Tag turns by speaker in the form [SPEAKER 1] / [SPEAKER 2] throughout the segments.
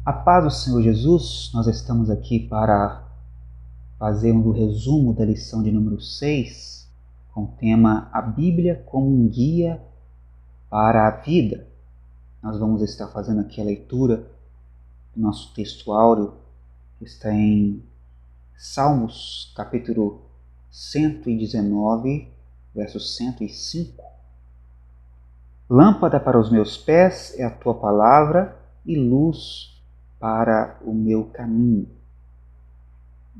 [SPEAKER 1] A paz do Senhor Jesus, nós estamos aqui para fazer um resumo da lição de número 6, com o tema A Bíblia como um guia para a vida. Nós vamos estar fazendo aqui a leitura do nosso texto áureo, que está em Salmos, capítulo 119, verso 105. Lâmpada para os meus pés é a tua palavra e luz para o meu caminho.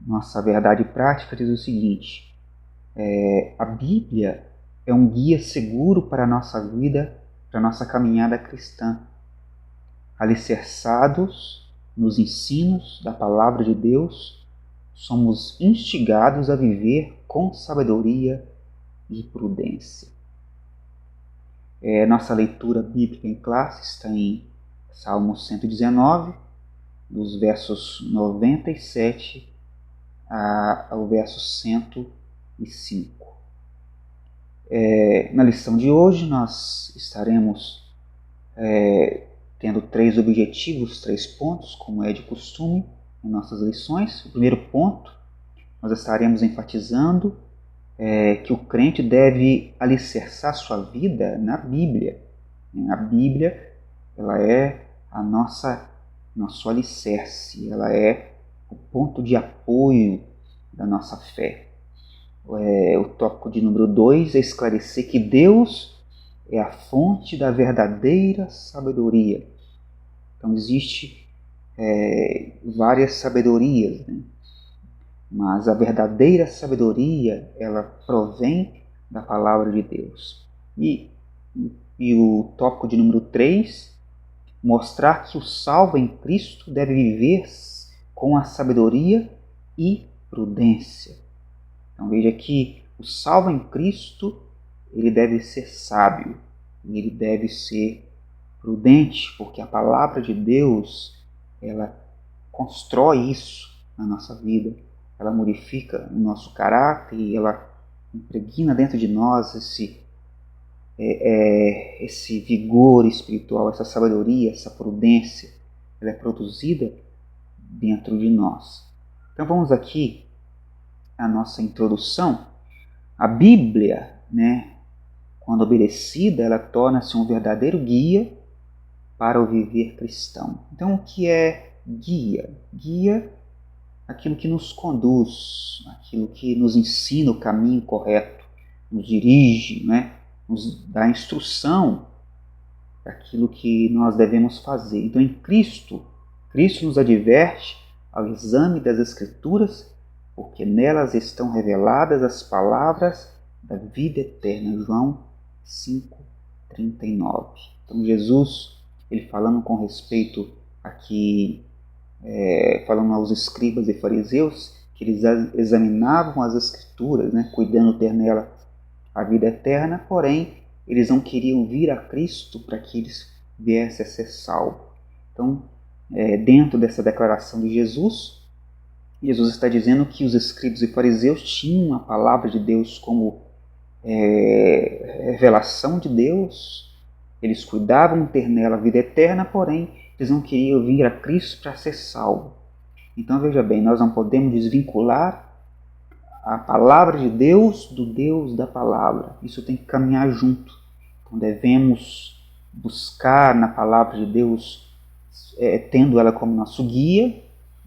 [SPEAKER 1] Nossa verdade prática diz o seguinte: a Bíblia é um guia seguro para a nossa vida, para a nossa caminhada cristã. Alicerçados nos ensinos da palavra de Deus, somos instigados a viver com sabedoria e prudência. Nossa leitura bíblica em classe está em Salmo 119, dos versos 97 ao verso 105. Na lição de hoje nós estaremos tendo 3 objetivos, 3 pontos, como é de costume em nossas lições. O primeiro ponto, nós estaremos enfatizando que o crente deve alicerçar sua vida na Bíblia. A Bíblia, ela é nosso alicerce, ela é o ponto de apoio da nossa fé. O tópico de número 2 é esclarecer que Deus é a fonte da verdadeira sabedoria. Então existe várias sabedorias, né? Mas a verdadeira sabedoria, ela provém da palavra de Deus. E o tópico de número 3, mostrar que o salvo em Cristo deve viver com a sabedoria e prudência. Então veja que o salvo em Cristo, ele deve ser sábio, ele deve ser prudente, porque a palavra de Deus, ela constrói isso na nossa vida, ela modifica o nosso caráter e ela impregna dentro de nós esse vigor espiritual, essa sabedoria, essa prudência, ela é produzida dentro de nós. Então vamos aqui à nossa introdução. A Bíblia, quando obedecida, ela torna-se um verdadeiro guia para o viver cristão. Então o que é guia? Guia aquilo que nos conduz, aquilo que nos ensina o caminho correto, nos dirige, nos dá instrução daquilo que nós devemos fazer. Então em Cristo nos adverte ao exame das Escrituras, porque nelas estão reveladas as palavras da vida eterna. João 5,39. Então Jesus, ele falando com respeito aqui, falando aos escribas e fariseus, que eles examinavam as Escrituras, cuidando de ter nela a vida eterna, porém eles não queriam vir a Cristo para que eles viessem a ser salvos. Então, dentro dessa declaração de Jesus está dizendo que os escribas e fariseus tinham a palavra de Deus como revelação de Deus, eles cuidavam de ter nela a vida eterna, porém eles não queriam vir a Cristo para ser salvo. Então veja bem, nós não podemos desvincular a palavra de Deus do Deus da palavra. Isso tem que caminhar junto. Então devemos buscar na palavra de Deus, tendo ela como nosso guia,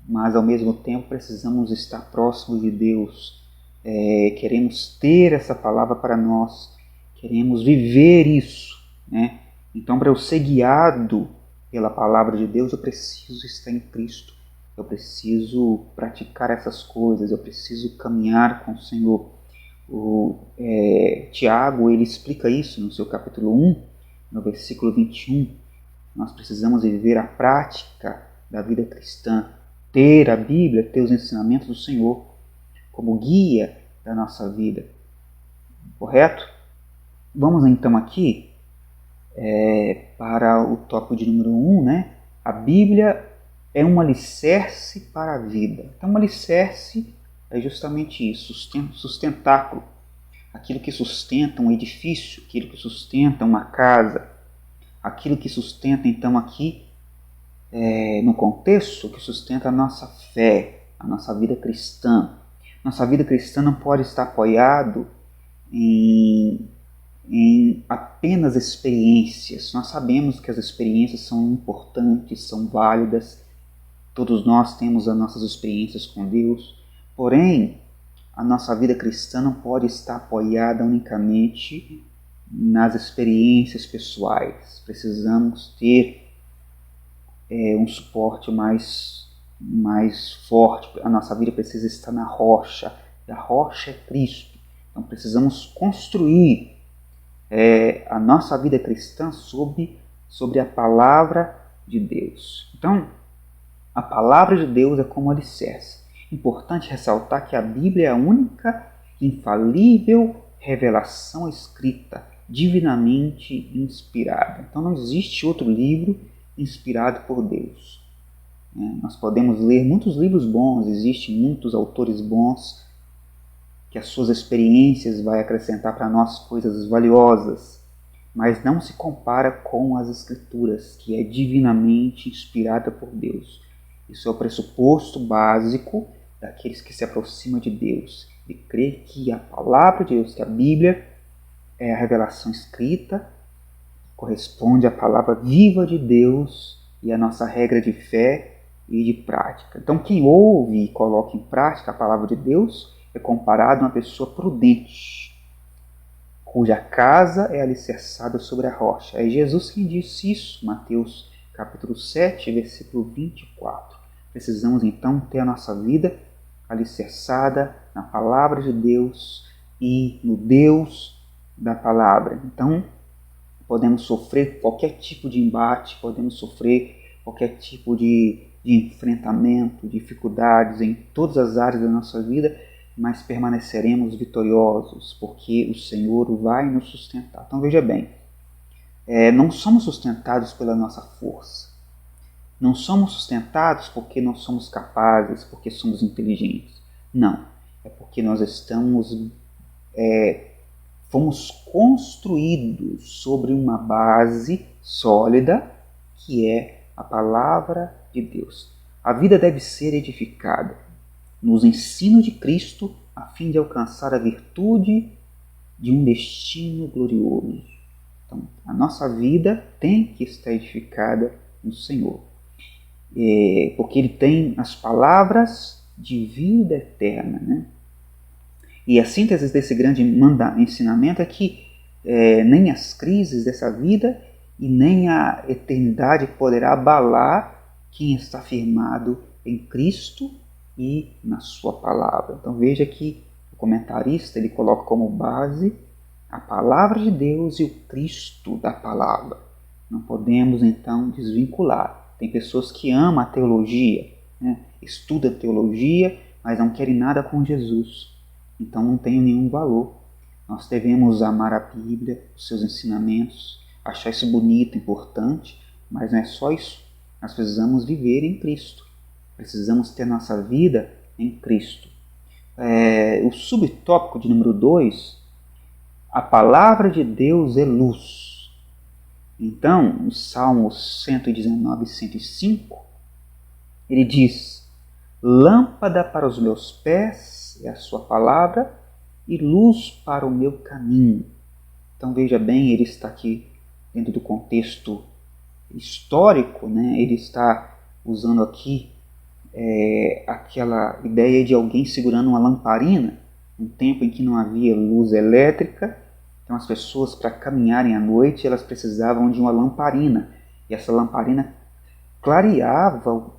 [SPEAKER 1] mas ao mesmo tempo precisamos estar próximos de Deus. Queremos ter essa palavra para nós, queremos viver isso, Então, para eu ser guiado pela palavra de Deus, eu preciso estar em Cristo, eu preciso praticar essas coisas, eu preciso caminhar com o Senhor. Tiago, ele explica isso no seu capítulo 1, no versículo 21. Nós precisamos viver a prática da vida cristã, ter a Bíblia, ter os ensinamentos do Senhor como guia da nossa vida. Correto? Vamos então aqui para o tópico de número 1, A Bíblia é um alicerce para a vida. Então, um alicerce é justamente isso, sustentáculo. Aquilo que sustenta um edifício, aquilo que sustenta uma casa, aquilo que sustenta então aqui no contexto que sustenta a nossa fé, a nossa vida cristã. Nossa vida cristã não pode estar apoiado em apenas experiências. Nós sabemos que as experiências são importantes, são válidas. Todos nós temos as nossas experiências com Deus. Porém, a nossa vida cristã não pode estar apoiada unicamente nas experiências pessoais. Precisamos ter um suporte mais forte. A nossa vida precisa estar na rocha. E a rocha é Cristo. Então precisamos construir a nossa vida cristã sobre a palavra de Deus. Então, a palavra de Deus é como alicerce. Importante ressaltar que a Bíblia é a única infalível revelação escrita, divinamente inspirada. Então não existe outro livro inspirado por Deus. Nós podemos ler muitos livros bons, existem muitos autores bons, que as suas experiências vai acrescentar para nós coisas valiosas, mas não se compara com as Escrituras, que é divinamente inspirada por Deus. Isso é o pressuposto básico daqueles que se aproximam de Deus, de crer que a palavra de Deus, que a Bíblia é a revelação escrita, corresponde à palavra viva de Deus e à nossa regra de fé e de prática. Então quem ouve e coloca em prática a palavra de Deus é comparado a uma pessoa prudente, cuja casa é alicerçada sobre a rocha. É Jesus quem disse isso, Mateus capítulo 7, versículo 24. Precisamos então ter a nossa vida alicerçada na palavra de Deus e no Deus da palavra. Então, podemos sofrer qualquer tipo de embate, podemos sofrer qualquer tipo de enfrentamento, dificuldades em todas as áreas da nossa vida, mas permaneceremos vitoriosos, porque o Senhor vai nos sustentar. Então veja bem, não somos sustentados pela nossa força, não somos sustentados porque nós somos capazes, porque somos inteligentes. Não, é porque nós fomos construídos sobre uma base sólida, que é a palavra de Deus. A vida deve ser edificada nos ensinos de Cristo, a fim de alcançar a virtude de um destino glorioso. Então, a nossa vida tem que estar edificada no Senhor, porque Ele tem as palavras de vida eterna, né? E a síntese desse grande ensinamento é que nem as crises dessa vida e nem a eternidade poderá abalar quem está firmado em Cristo e na sua palavra. Então veja que o comentarista ele coloca como base a palavra de Deus e o Cristo da palavra. Não podemos então desvincular. Tem pessoas que amam a teologia, né? Estudam teologia, mas não querem nada com Jesus. Então não tem nenhum valor. Nós devemos amar a Bíblia, os seus ensinamentos, achar isso bonito, importante, mas não é só isso. Nós precisamos viver em Cristo. Precisamos ter nossa vida em Cristo. O subtópico de número 2, a palavra de Deus é luz. Então, o Salmo 119, 105, ele diz: lâmpada para os meus pés é a sua palavra e luz para o meu caminho. Então veja bem, ele está aqui dentro do contexto histórico, né? Ele está usando aqui aquela ideia de alguém segurando uma lamparina, um tempo em que não havia luz elétrica. Então as pessoas, para caminharem à noite, elas precisavam de uma lamparina, e essa lamparina clareava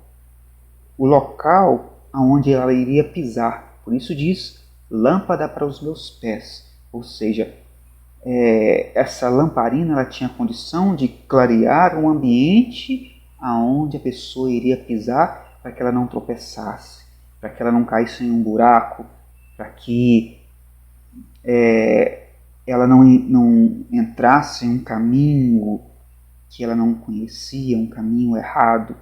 [SPEAKER 1] o local aonde ela iria pisar. Por isso diz, lâmpada para os meus pés. Ou seja, essa lamparina ela tinha a condição de clarear o ambiente aonde a pessoa iria pisar, para que ela não tropeçasse, para que ela não caísse em um buraco, para que ela não entrasse em um caminho que ela não conhecia, um caminho errado.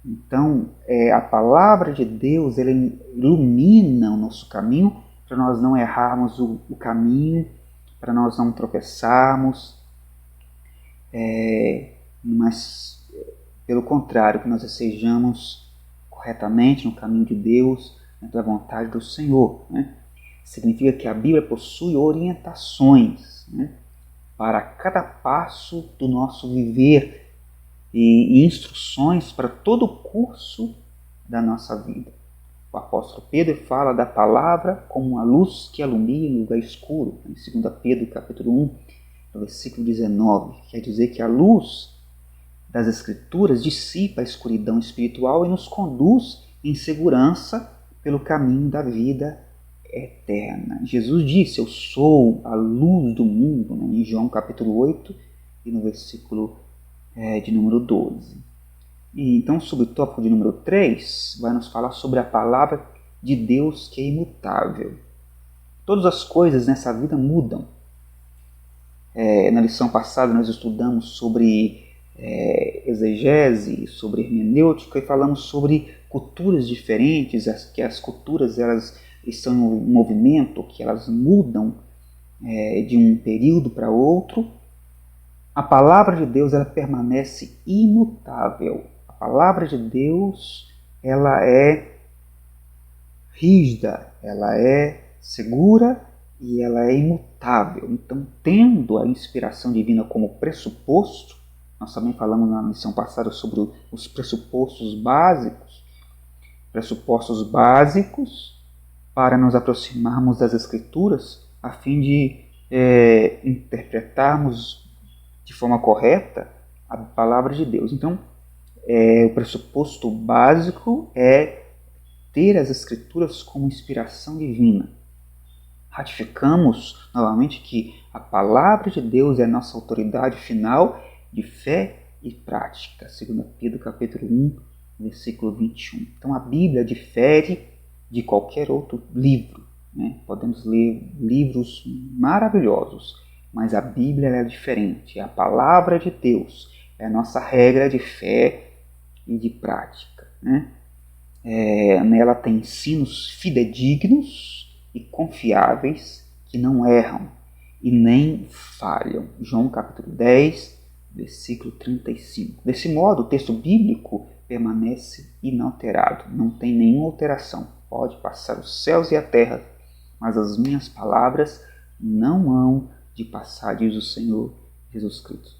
[SPEAKER 1] Então, a palavra de Deus ela ilumina o nosso caminho para nós não errarmos o caminho, para nós não tropeçarmos, mas Pelo contrário, que nós estejamos corretamente no caminho de Deus, dentro da vontade do Senhor, né? Significa que a Bíblia possui orientações, né, para cada passo do nosso viver e instruções para todo o curso da nossa vida. O apóstolo Pedro fala da palavra como uma luz que alumia em lugar escuro, em 2 Pedro capítulo 1, no versículo 19. Quer dizer que a luz das Escrituras dissipa a escuridão espiritual e nos conduz em segurança pelo caminho da vida eterna. Jesus disse: eu sou a luz do mundo, né? Em João capítulo 8 e no versículo de número 12. E então, sobre o tópico de número 3, vai nos falar sobre a palavra de Deus que é imutável. Todas as coisas nessa vida mudam. Na lição passada nós estudamos sobre exegese, sobre hermenêutica, e falamos sobre culturas diferentes, que as culturas elas estão em movimento, que elas mudam de um período para outro. A palavra de Deus ela permanece imutável. A palavra de Deus ela é rígida, ela é segura e ela é imutável. Então, tendo a inspiração divina como pressuposto, nós também falamos na lição passada sobre os pressupostos básicos para nos aproximarmos das Escrituras, a fim de interpretarmos de forma correta a palavra de Deus. Então, o pressuposto básico é ter as Escrituras como inspiração divina. Ratificamos novamente que a palavra de Deus é a nossa autoridade final de fé e prática. 2 Pedro capítulo 1, versículo 21. Então a Bíblia difere de qualquer outro livro, né? Podemos ler livros maravilhosos, mas a Bíblia é diferente. A palavra de Deus é a nossa regra de fé e de prática, né? Nela tem ensinos fidedignos e confiáveis que não erram e nem falham. João capítulo 10, versículo 35. Desse modo, o texto bíblico permanece inalterado, não tem nenhuma alteração. Pode passar os céus e a terra, mas as minhas palavras não hão de passar, diz o Senhor Jesus Cristo.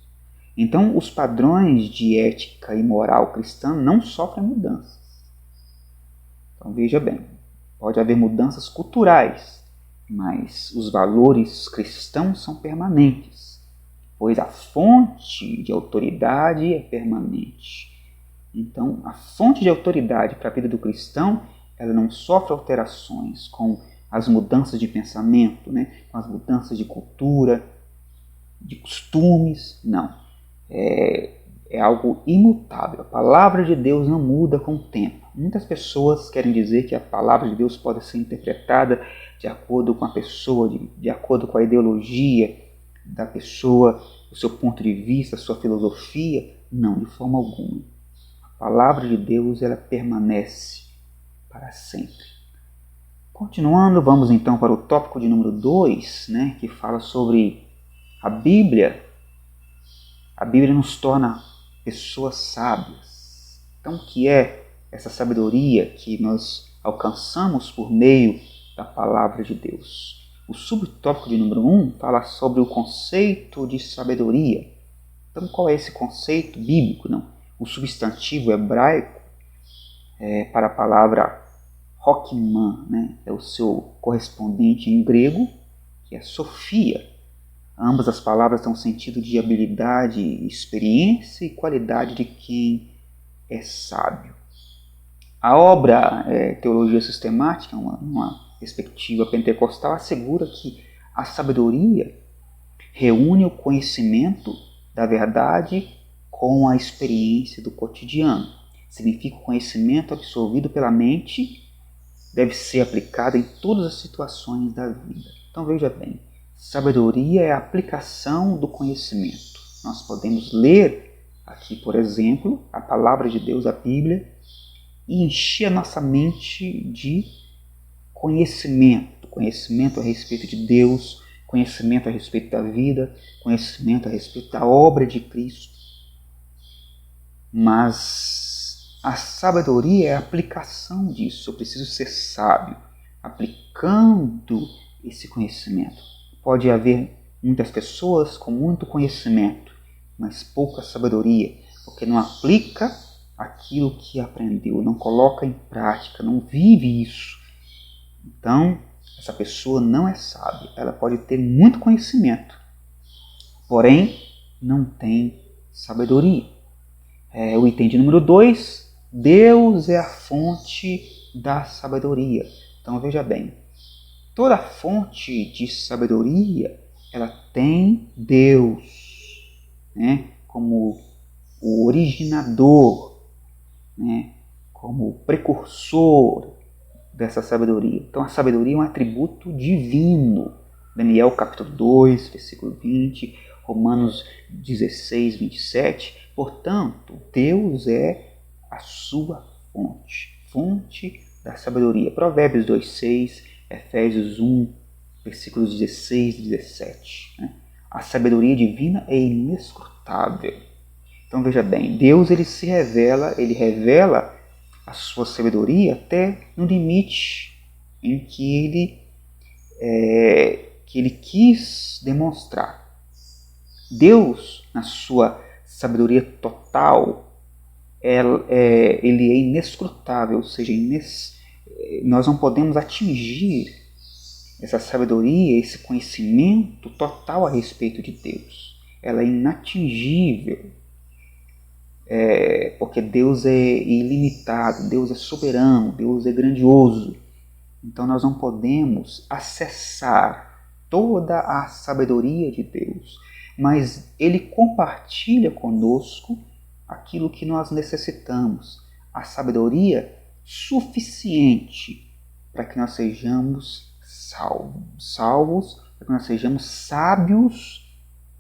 [SPEAKER 1] Então, os padrões de ética e moral cristã não sofrem mudanças. Então, veja bem, pode haver mudanças culturais, mas os valores cristãos são permanentes, pois a fonte de autoridade é permanente. Então, a fonte de autoridade para a vida do cristão, ela não sofre alterações com as mudanças de pensamento, né? Com as mudanças de cultura, de costumes, não. É algo imutável. A palavra de Deus não muda com o tempo. Muitas pessoas querem dizer que a palavra de Deus pode ser interpretada de acordo com a pessoa, de acordo com a ideologia da pessoa, o seu ponto de vista, a sua filosofia. Não, de forma alguma. A palavra de Deus ela permanece para sempre. Continuando, vamos então para o tópico de número 2, né, que fala sobre a Bíblia. A Bíblia nos torna pessoas sábias. Então, o que é essa sabedoria que nós alcançamos por meio da palavra de Deus? O subtópico de número 1 fala sobre o conceito de sabedoria. Então, qual é esse conceito bíblico? Não? O substantivo hebraico para a palavra Hokman, né? É o seu correspondente em grego, que é Sofia. Ambas as palavras têm um sentido de habilidade, experiência e qualidade de quem é sábio. A obra Teologia Sistemática, uma perspectiva pentecostal, assegura que a sabedoria reúne o conhecimento da verdade com a experiência do cotidiano. Significa o conhecimento absorvido pela mente deve ser aplicado em todas as situações da vida. Então veja bem, sabedoria é a aplicação do conhecimento. Nós podemos ler aqui, por exemplo, a palavra de Deus, a Bíblia, e encher a nossa mente de conhecimento. Conhecimento a respeito de Deus, conhecimento a respeito da vida, conhecimento a respeito da obra de Cristo. Mas a sabedoria é a aplicação disso. Eu preciso ser sábio, aplicando esse conhecimento. Pode haver muitas pessoas com muito conhecimento, mas pouca sabedoria, porque não aplica aquilo que aprendeu, não coloca em prática, não vive isso. Então, essa pessoa não é sábia. Ela pode ter muito conhecimento, porém não tem sabedoria. O item de número 2, Deus é a fonte da sabedoria. Então veja bem, toda fonte de sabedoria, ela tem Deus, né, como o originador, né, como o precursor dessa sabedoria. Então a sabedoria é um atributo divino. Daniel capítulo 2, versículo 20, Romanos 16, 27. Portanto, Deus é a sua fonte da sabedoria. Provérbios 2, 6, Efésios 1, versículos 16 e 17. Né? A sabedoria divina é inescrutável. Então veja bem, Deus ele revela a sua sabedoria até no limite em que ele quis demonstrar. Deus, na sua sabedoria total, ele é inescrutável, ou seja, nós não podemos atingir essa sabedoria, esse conhecimento total a respeito de Deus. Ela é inatingível, porque Deus é ilimitado, Deus é soberano, Deus é grandioso. Então nós não podemos acessar toda a sabedoria de Deus, mas Ele compartilha conosco aquilo que nós necessitamos, a sabedoria suficiente para que nós sejamos salvos, para que nós sejamos sábios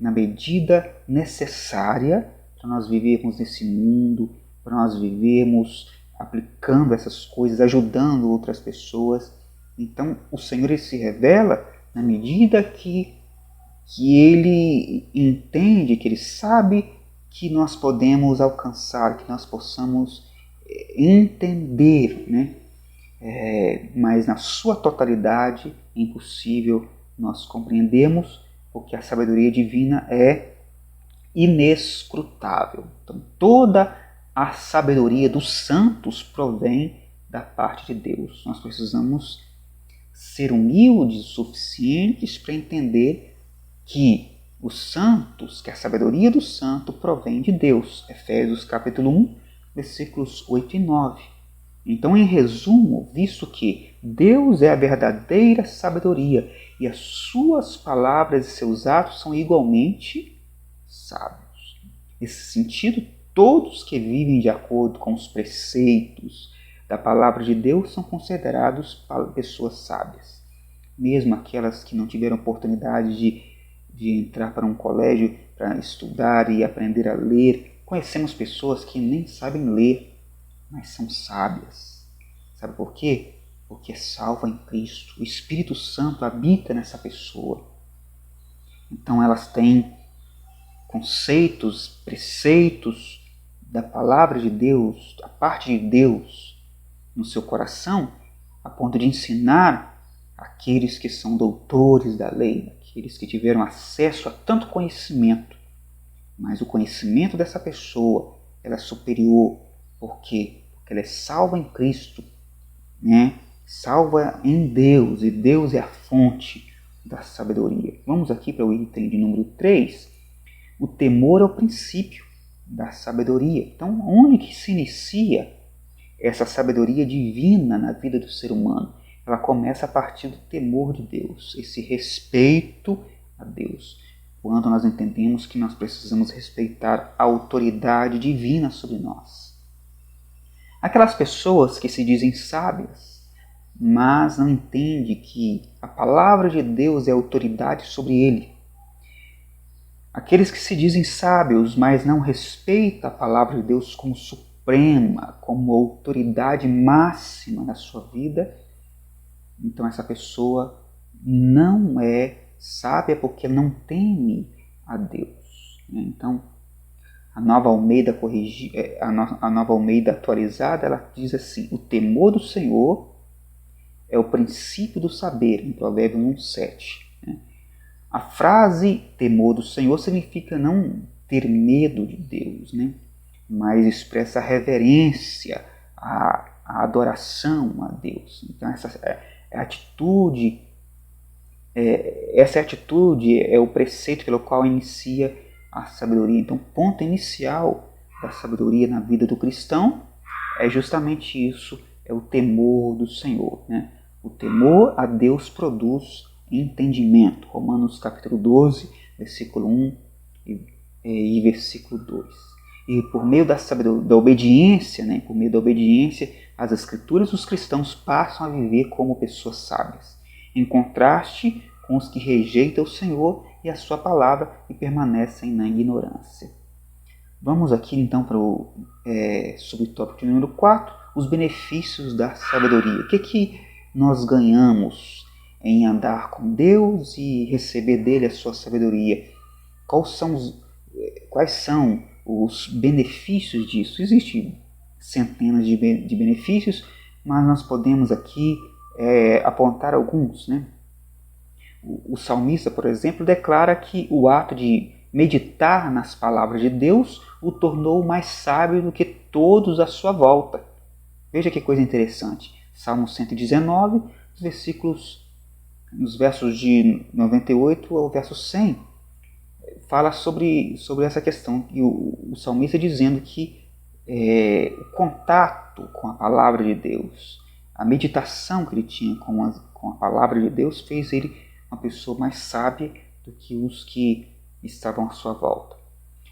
[SPEAKER 1] na medida necessária para nós vivermos nesse mundo, para nós vivermos aplicando essas coisas, ajudando outras pessoas. Então o Senhor se revela na medida que Ele entende, que Ele sabe que nós podemos alcançar, que nós possamos entender, né? Mas na sua totalidade é impossível nós compreendermos, porque a sabedoria divina é inescrutável. Então toda a sabedoria dos santos provém da parte de Deus. Nós precisamos ser humildes o suficientes para entender que os santos, que a sabedoria do santo provém de Deus. Efésios capítulo 1, versículos 8 e 9. Então, em resumo, visto que Deus é a verdadeira sabedoria e as suas palavras e seus atos são igualmente sábios. Nesse sentido, todos que vivem de acordo com os preceitos da palavra de Deus são considerados pessoas sábias. Mesmo aquelas que não tiveram oportunidade de entrar para um colégio para estudar e aprender a ler. Conhecemos pessoas que nem sabem ler, mas são sábias. Sabe por quê? Porque é salva em Cristo. O Espírito Santo habita nessa pessoa. Então elas têm conceitos, preceitos da palavra de Deus, da parte de Deus no seu coração, a ponto de ensinar aqueles que são doutores da lei, aqueles que tiveram acesso a tanto conhecimento. Mas o conhecimento dessa pessoa ela é superior. Por quê? Porque ela é salva em Cristo, né? Salva em Deus, e Deus é a fonte da sabedoria. Vamos aqui para o item de número 3. O temor é o princípio da sabedoria. Então, onde que se inicia essa sabedoria divina na vida do ser humano? Ela começa a partir do temor de Deus, esse respeito a Deus. Quando nós entendemos que nós precisamos respeitar a autoridade divina sobre nós. Aquelas pessoas que se dizem sábias, mas não entendem que a palavra de Deus é autoridade sobre ele. Aqueles que se dizem sábios, mas não respeitam a palavra de Deus como suprema, como autoridade máxima na sua vida, então essa pessoa não é sábia porque não teme a Deus. Então, A Nova Almeida a Nova Almeida atualizada, ela diz assim: o temor do Senhor é o princípio do saber, em Provérbios 1:7. A frase temor do Senhor significa não ter medo de Deus, mas expressa a reverência, a adoração a Deus. Então essa atitude é o preceito pelo qual inicia a sabedoria. Então, o ponto inicial da sabedoria na vida do cristão é justamente isso, é o temor do Senhor. O temor a Deus produz entendimento. Romanos capítulo 12, versículo 1 e versículo 2. E por meio da obediência, por meio da obediência às Escrituras, os cristãos passam a viver como pessoas sábias, em contraste com os que rejeitam o Senhor e a sua palavra e permanecem na ignorância. Vamos aqui então para o subtópico número 4, os benefícios da sabedoria. O que nós ganhamos em andar com Deus e receber dele a sua sabedoria? Quais são os benefícios disso? Existem centenas de benefícios, mas nós podemos aqui apontar alguns. O salmista, por exemplo, declara que o ato de meditar nas palavras de Deus o tornou mais sábio do que todos à sua volta. Veja que coisa interessante. Salmo 119, nos versos de 98 ao verso 100, fala sobre essa questão. E o salmista dizendo que o contato com a palavra de Deus, a meditação que ele tinha com a palavra de Deus, fez ele uma pessoa mais sábia do que os que estavam à sua volta.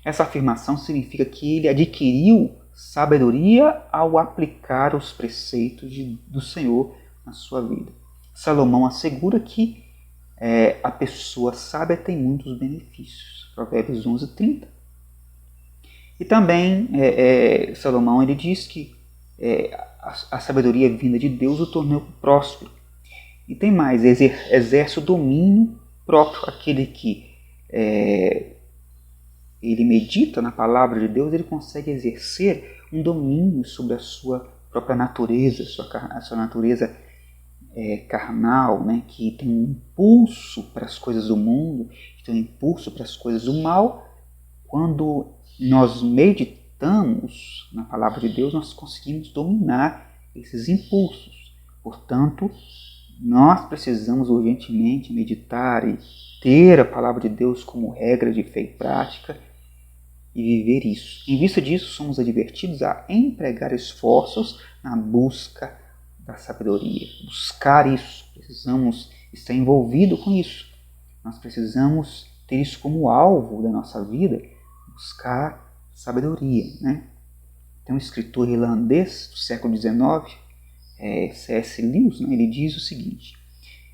[SPEAKER 1] Essa afirmação significa que ele adquiriu sabedoria ao aplicar os preceitos do Senhor na sua vida. Salomão assegura que a pessoa sábia tem muitos benefícios. Provérbios 11:30. E também Salomão ele diz que a sabedoria vinda de Deus o tornou próspero. E tem mais, exerce o domínio próprio. Aquele que ele medita na palavra de Deus, ele consegue exercer um domínio sobre a sua própria natureza, a sua natureza carnal, que tem um impulso para as coisas do mundo, que tem um impulso para as coisas do mal. Quando nós meditamos na palavra de Deus, nós conseguimos dominar esses impulsos. Portanto, nós precisamos urgentemente meditar e ter a palavra de Deus como regra de fé e prática e viver isso. Em vista disso, somos advertidos a empregar esforços na busca da sabedoria. Buscar isso, precisamos estar envolvidos com isso. Nós precisamos ter isso como alvo da nossa vida, buscar sabedoria. Tem um escritor irlandês do século XIX, C.S. Lewis, ele diz o seguinte: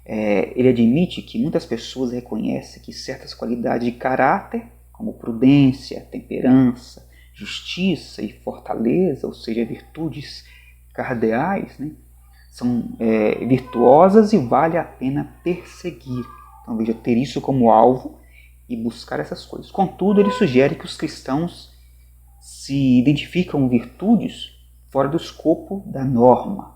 [SPEAKER 1] ele admite que muitas pessoas reconhecem que certas qualidades de caráter, como prudência, temperança, justiça e fortaleza, ou seja, virtudes cardeais, são virtuosas e vale a pena perseguir. Então veja, ter isso como alvo e buscar essas coisas. Contudo, ele sugere que os cristãos se identificam virtudes fora do escopo da norma.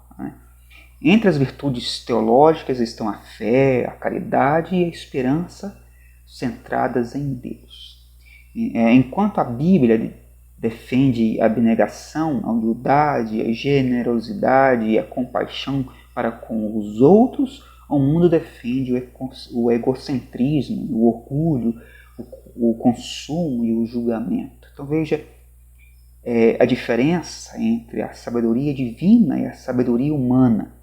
[SPEAKER 1] Entre as virtudes teológicas estão a fé, a caridade e a esperança centradas em Deus. Enquanto a Bíblia defende a abnegação, a humildade, a generosidade e a compaixão para com os outros, o mundo defende o egocentrismo, o orgulho, o consumo e o julgamento. Então veja a diferença entre a sabedoria divina e a sabedoria humana.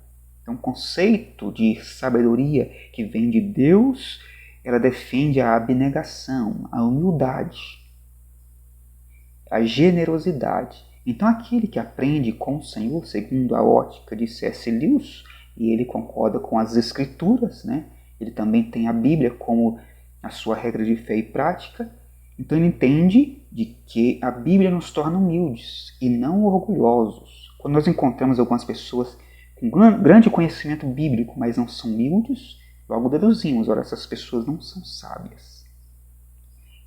[SPEAKER 1] Então, o conceito de sabedoria que vem de Deus, ela defende a abnegação, a humildade, a generosidade. Então, aquele que aprende com o Senhor, segundo a ótica de C.S. Lewis, e ele concorda com as Escrituras, ele também tem a Bíblia como a sua regra de fé e prática, então ele entende de que a Bíblia nos torna humildes e não orgulhosos. Quando nós encontramos algumas pessoas com grande conhecimento bíblico, mas não são humildes, logo deduzimos, ora, essas pessoas não são sábias.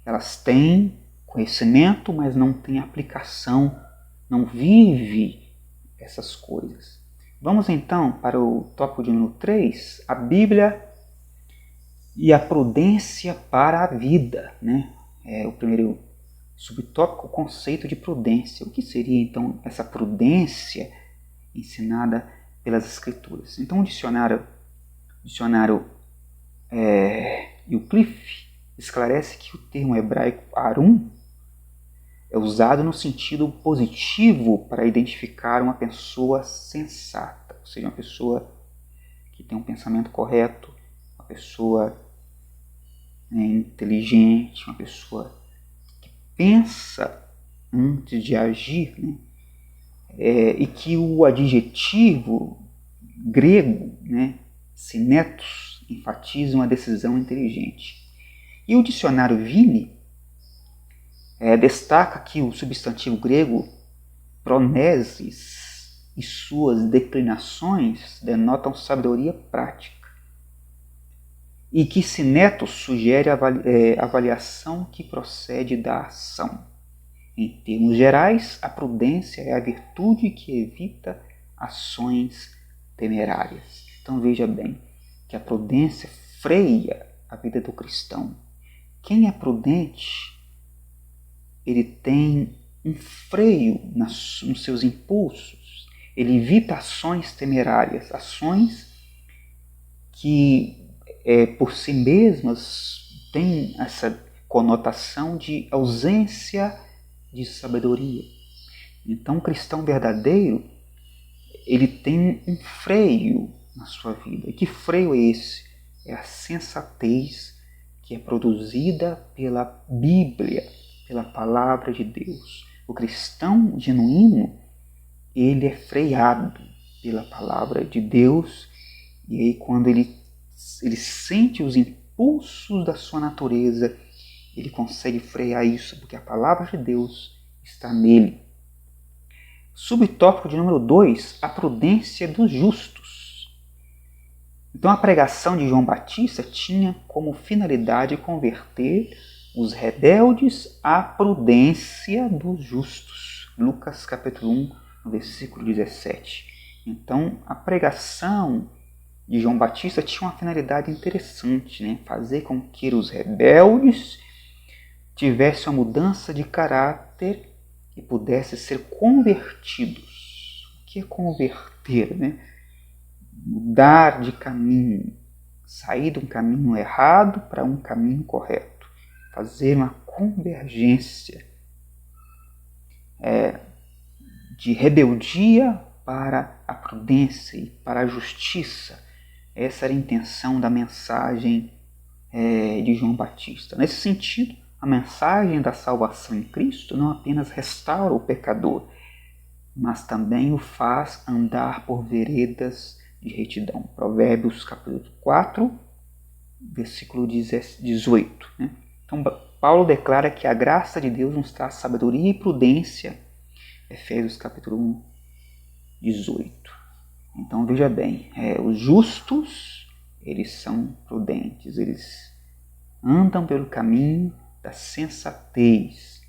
[SPEAKER 1] Elas têm conhecimento, mas não tem aplicação, não vive essas coisas. Vamos então para o tópico de número 3, a Bíblia e a prudência para a vida, né? O primeiro subtópico, o conceito de prudência. O que seria então essa prudência ensinada pelas Escrituras? Então o dicionário Wycliffe esclarece que o termo hebraico arum é usado no sentido positivo para identificar uma pessoa sensata, ou seja, uma pessoa que tem um pensamento correto, uma pessoa inteligente, uma pessoa que pensa antes de agir, né? E que o adjetivo grego, né, sinetos, enfatiza uma decisão inteligente. E o dicionário Vini destaca que o substantivo grego pronesis e suas declinações denotam sabedoria prática. E que sinetos sugere avaliação que procede da ação. Em termos gerais, a prudência é a virtude que evita ações temerárias. Então veja bem que a prudência freia a vida do cristão. Quem é prudente, ele tem um freio nos seus impulsos, ele evita ações temerárias, ações que por si mesmas têm essa conotação de ausência de sabedoria. Então o cristão verdadeiro, ele tem um freio na sua vida. E que freio é esse? É a sensatez que é produzida pela Bíblia, pela Palavra de Deus. O cristão genuíno, ele é freado pela Palavra de Deus, e aí quando ele sente os impulsos da sua natureza, ele consegue frear isso, porque a Palavra de Deus está nele. Subtópico de número 2, a prudência dos justos. Então a pregação de João Batista tinha como finalidade converter os rebeldes à prudência dos justos. Lucas capítulo 1, versículo 17. Então a pregação de João Batista tinha uma finalidade interessante, né? Fazer com que os rebeldes tivessem uma mudança de caráter e pudessem ser convertidos. O que é converter, né? Mudar de caminho, sair de um caminho errado para um caminho correto, fazer uma convergência de rebeldia para a prudência e para a justiça. Essa era a intenção da mensagem de João Batista. Nesse sentido, a mensagem da salvação em Cristo não apenas restaura o pecador, mas também o faz andar por veredas de retidão. Provérbios capítulo 4, versículo 18. Né? Então, Paulo declara que a graça de Deus nos traz sabedoria e prudência. Efésios capítulo 1, 18. Então, veja bem, os justos, eles são prudentes, eles andam pelo caminho da sensatez.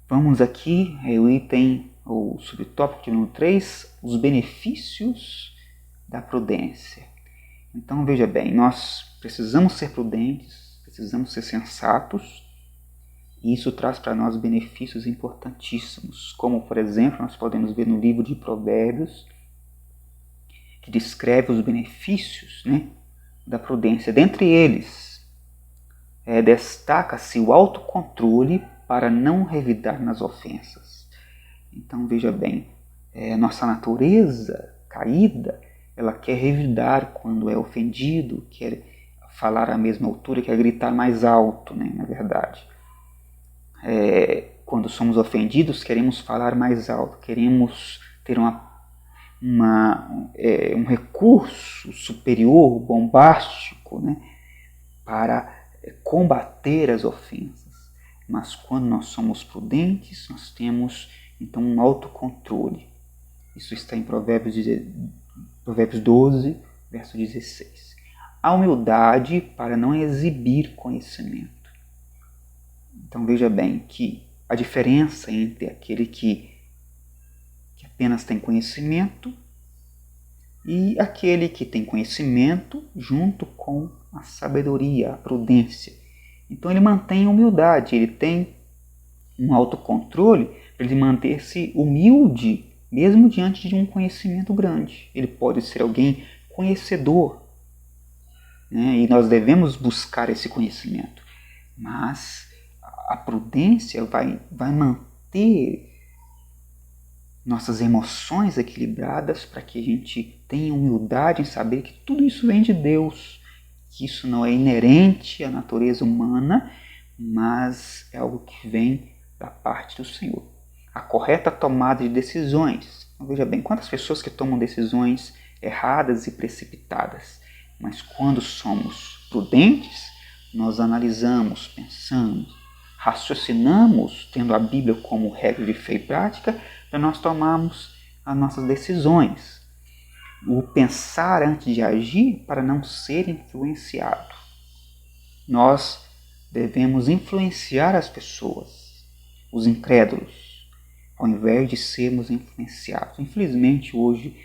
[SPEAKER 1] Vamos aqui, o item, o subtópico de número 3, os benefícios da prudência. Então, veja bem, nós precisamos ser prudentes, precisamos ser sensatos, e isso traz para nós benefícios importantíssimos, como, por exemplo, nós podemos ver no livro de Provérbios, que descreve os benefícios, né, da prudência. Dentre eles, destaca-se o autocontrole para não revidar nas ofensas. Então, veja bem, nossa natureza caída, ela quer revidar quando é ofendido, quer falar à mesma altura, quer gritar mais alto, né, na verdade. Quando somos ofendidos, queremos falar mais alto, queremos ter um recurso superior, bombástico, né, para combater as ofensas. Mas quando nós somos prudentes, nós temos então um autocontrole. Isso está em Provérbios 12, verso 16. A humildade para não exibir conhecimento. Então veja bem que a diferença entre aquele que apenas tem conhecimento e aquele que tem conhecimento junto com a sabedoria, a prudência. Então ele mantém a humildade, ele tem um autocontrole para ele manter-se humilde, mesmo diante de um conhecimento grande. Ele pode ser alguém conhecedor, né? E nós devemos buscar esse conhecimento. Mas a prudência vai manter nossas emoções equilibradas para que a gente tenha humildade em saber que tudo isso vem de Deus, que isso não é inerente à natureza humana, mas é algo que vem da parte do Senhor. A correta tomada de decisões. Então, veja bem, quantas pessoas que tomam decisões erradas e precipitadas, mas quando somos prudentes, nós analisamos, pensamos, raciocinamos, tendo a Bíblia como regra de fé e prática, para nós tomarmos as nossas decisões. O pensar antes de agir para não ser influenciado. Nós devemos influenciar as pessoas, os incrédulos, ao invés de sermos influenciados. Infelizmente, hoje,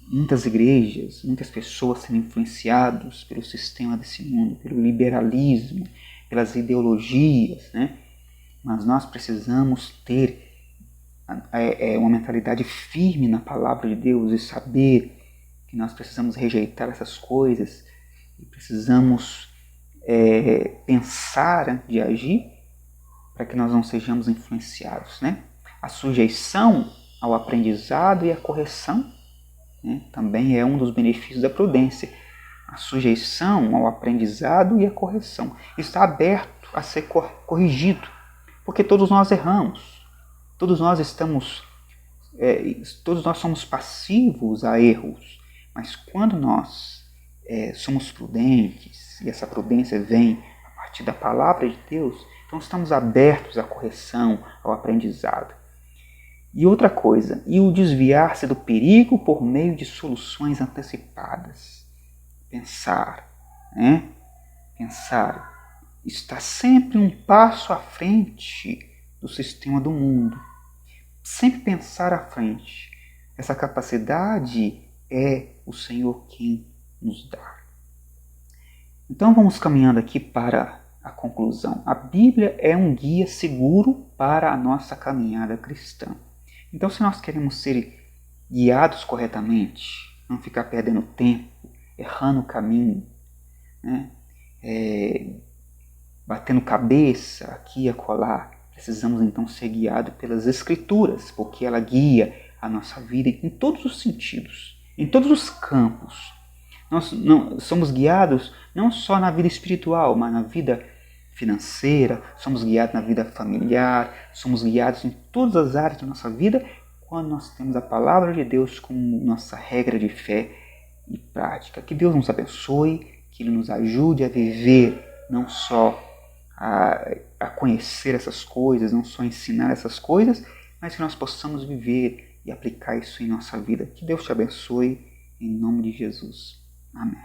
[SPEAKER 1] muitas igrejas, muitas pessoas sendo influenciadas pelo sistema desse mundo, pelo liberalismo, pelas ideologias, né? Mas nós precisamos ter uma mentalidade firme na palavra de Deus e saber que nós precisamos rejeitar essas coisas e precisamos pensar antes de agir para que nós não sejamos influenciados, né? A sujeição ao aprendizado e à correção, né, também é um dos benefícios da prudência. A sujeição ao aprendizado e à correção. Está aberto a ser corrigido, porque todos nós erramos. Todos nós somos passivos a erros, mas quando nós somos prudentes, e essa prudência vem a partir da palavra de Deus, então estamos abertos à correção, ao aprendizado. E outra coisa, e o desviar-se do perigo por meio de soluções antecipadas. Pensar, né? Pensar está sempre um passo à frente do sistema do mundo. Sempre pensar à frente. Essa capacidade é o Senhor quem nos dá. Então vamos caminhando aqui para a conclusão. A Bíblia é um guia seguro para a nossa caminhada cristã. Então, se nós queremos ser guiados corretamente, não ficar perdendo tempo, errando o caminho, né? Batendo cabeça aqui e acolá, precisamos então ser guiados pelas Escrituras, porque ela guia a nossa vida em todos os sentidos, em todos os campos. Nós somos guiados não só na vida espiritual, mas na vida financeira, somos guiados na vida familiar, somos guiados em todas as áreas da nossa vida quando nós temos a palavra de Deus como nossa regra de fé e prática. Que Deus nos abençoe, que Ele nos ajude a viver, não só a conhecer essas coisas, não só ensinar essas coisas, mas que nós possamos viver e aplicar isso em nossa vida. Que Deus te abençoe, em nome de Jesus. Amém.